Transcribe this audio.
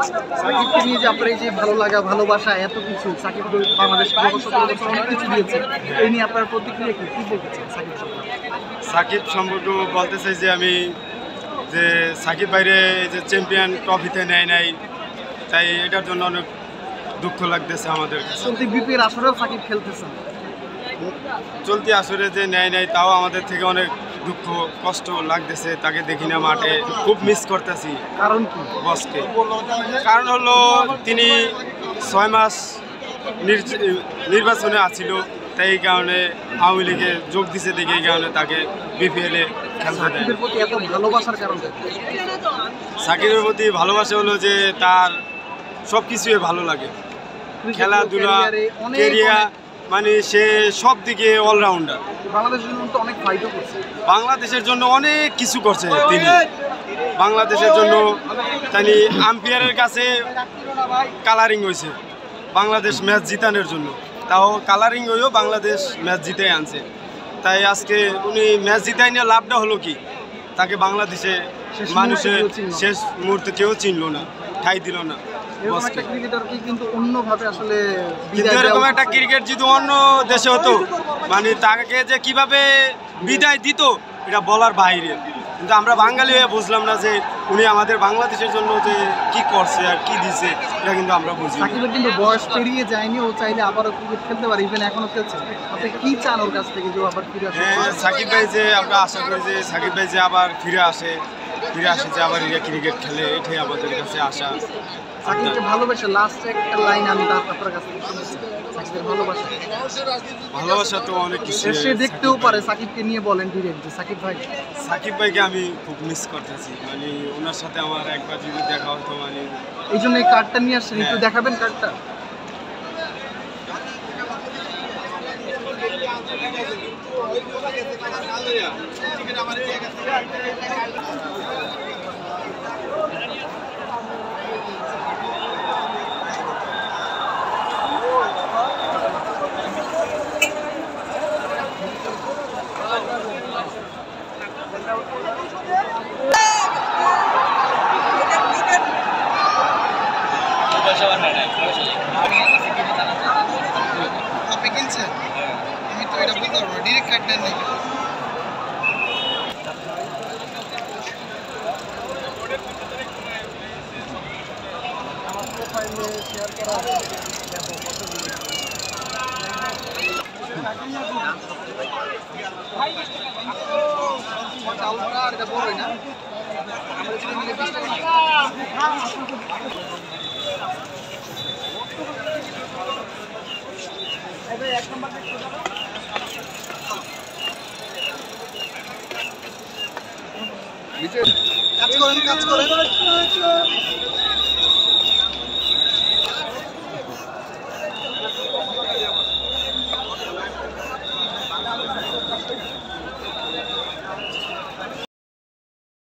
সাকিবকে নিয়ে যে আপনার এই যে ভালো লাগা ভালোবাসা এত কিছু, সাকিব বাংলাদেশকে অনেক কিছু দিয়েছে, এই নিয়ে আপনার প্রতিক্রিয়া কি বলতে চান সাকিব সম্পর্কে? সাকিব সম্পর্কে বলতে চাই যে আমি যে সাকিব বাইরে যে চ্যাম্পিয়ন ট্রফিতে নেয় নাই, তাই এটার জন্য অনেক দুঃখ লাগতেছে আমাদের কাছে। চলতি বিপিএল আসরেও সাকিব খেলতেছেন, চলতি আসরে যে নেয় নাই তাও আমাদের থেকে অনেক দুঃখ কষ্ট লাগতেছে, তাকে দেখি না মাঠে, খুব মিস করতেছি। কারণ কি? বসকে কারণ হলো তিনি 6 মাস নির্বাচনে আছিল, তাই এই কারণে আওয়ামী লীগে যোগ দিছে, দেখে এই কারণে তাকে বিপিএলে খেলতে দেয়। সাকিবের প্রতি এত ভালোবাসার কারণ কি? সাকিবের প্রতি ভালোবাসা হলো যে তার সব কিছুই ভালো লাগে, খেলাধুলা, কেরিয়ার, মানে সে সব দিকে অলরাউন্ডার। বাংলাদেশের জন্য তো অনেক ফাইটও করছে, বাংলাদেশের জন্য অনেক কিছু করছে তিনি। বাংলাদেশের জন্য তিনি আম্পায়ারের কাছে কালারিং হয়েছে বাংলাদেশ ম্যাচ জিতানোর জন্য, তাও কালারিং হয়েও বাংলাদেশ ম্যাচ জিতে আনছে। তাই আজকে উনি ম্যাচ জিতাই নিয়ে লাভটা হলো কি, তাকে বাংলাদেশে মানুষের শেষ মুহূর্তে কেউ চিনলো না, ঠাই দিল না। কিন্তু অন্যভাবে আসলে এরকম একটা ক্রিকেট যদি অন্য দেশে হতো, মানে তাকে যে কিভাবে বিদায় দিত এটা বলার বাইরে। কিন্তু আমরা বাঙালি হয়ে বুঝলাম না যে উনি আমাদের বাংলাদেশের জন্য যে কি করছে আর কি দিছে, এটা কিন্তু আমরা বুঝি। সাকিবের কিন্তু বয়স পেরিয়ে যায়নি, ও চাইলে আবারও ক্রিকেট খেলতে পারে, ইভেন এখনো খেলছে। আপনি কি চান ওর কাছ থেকে যে আবার ফিরে আসে? সাকিব ভাই যে আমরা আশা করি যে সাকিব ভাই যে আবার ফিরে আসে যে আবার ক্রিকেট খেলে, এটাই আমাদের কাছে আশা। সাকিবকে ভালোবাসে লাস্ট একটা লাইন আমি আপনার কাছ থেকে শুনেছি, সাকিবের ভালোবাসা তো অনেক কিছু। সে দেখতেও পারে, সাকিবকে নিয়ে বলেন ডিরেক্ট যে সাকিব ভাইকে আমি খুব মিস করতেছি, মানে ওনার সাথে আমার একবার যদি দেখা হতো, মানে এই জন্য এই কার্ডটা নিয়ে আসছেন, একটু দেখাবেন কার্ডটা। আপনি কিনছেন? আমি তো এটা বলতে পারবো ডিরেক্ট কার্ডটা নেই। আমার প্রোফাইলে শেয়ার করা আছে, দেখো কতগুলো আর এটা বড়ই না, আমরা ছিল মিলে 20 টাকা। এক নম্বর কাজ করেন